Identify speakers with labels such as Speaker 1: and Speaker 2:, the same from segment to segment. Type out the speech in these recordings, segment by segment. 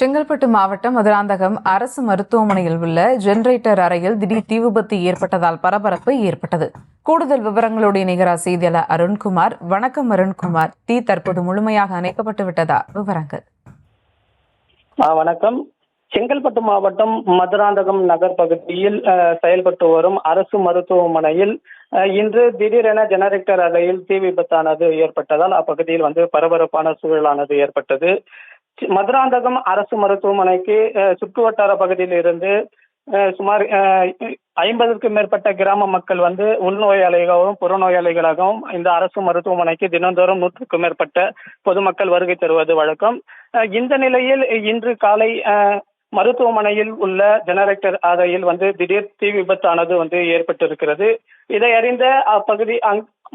Speaker 1: செங்கல்பட்டு மாவட்டம் மதுராந்தகம் அரசு மருத்துவமனையில் உள்ள ஜெனரேட்டர் அறையில் திடீர் தீ விபத்து ஏற்பட்டதால் பரபரப்பு ஏற்பட்டது. கூடுதல் விவரங்களோடு இணைகிறார் செய்தியாளர் அருண்குமார். வணக்கம் அருண்குமார். தீ தற்போது முழுமையாக அணைக்கப்பட்டு விட்டதா? விவரங்கள்.
Speaker 2: வணக்கம். செங்கல்பட்டு மாவட்டம் மதுராந்தகம் நகர் பகுதியில் செயல்பட்டு வரும் அரசு மருத்துவமனையில் இன்று திடீரென ஜெனரேட்டர் அறையில் தீ விபத்தானது ஏற்பட்டதால் அப்பகுதியில் பரபரப்பான சூழலானது ஏற்பட்டது. மதுராந்தகம் அரசு மருத்துவமனைக்கு சுற்றுவட்டார பகுதியில் இருந்து சுமார் 50க்கும் மேற்பட்ட கிராம மக்கள் உள்நோயாளிகளாகவும் புறநோயாளிகளாகவும் இந்த அரசு மருத்துவமனைக்கு தினந்தோறும் 100க்கும் மேற்பட்ட பொதுமக்கள் வருகை தருவது வழக்கம். இந்த நிலையில் இன்று காலை மருத்துவமனையில் உள்ள ஜெனரேட்டர் அறையில் திடீர் தீ விபத்தானது ஏற்பட்டிருக்கிறது. இதை அறிந்த அப்பகுதி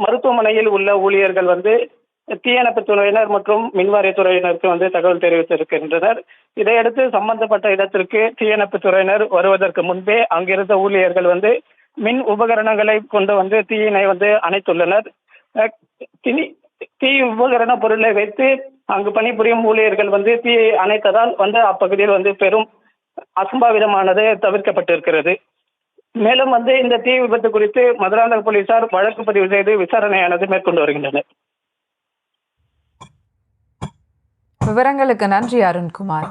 Speaker 2: மருத்துவமனையில் உள்ள ஊழியர்கள் தீயணைப்பு துறையினர் மற்றும் மின்வாரியத்துறையினருக்கு தகவல் தெரிவித்திருக்கின்றனர். இதையடுத்து சம்பந்தப்பட்ட இடத்திற்கு தீயணைப்பு துறையினர் வருவதற்கு முன்பே அங்கிருந்த ஊழியர்கள் மின் உபகரணங்களை கொண்டு தீயினை அணைத்துள்ளனர். தீ உபகரண பொருளை வைத்து அங்கு பணிபுரியும் ஊழியர்கள் தீயை அணைத்ததால் அப்பகுதியில் பெரும் அசம்பாவிதமானது தவிர்க்கப்பட்டிருக்கிறது. மேலும் இந்த தீ விபத்து குறித்து மதுராந்தகம் போலீசார் வழக்கு பதிவு செய்து விசாரணையானது மேற்கொண்டு வருகின்றனர்.
Speaker 1: விவரங்களுக்கு நன்றி அருண்குமார்.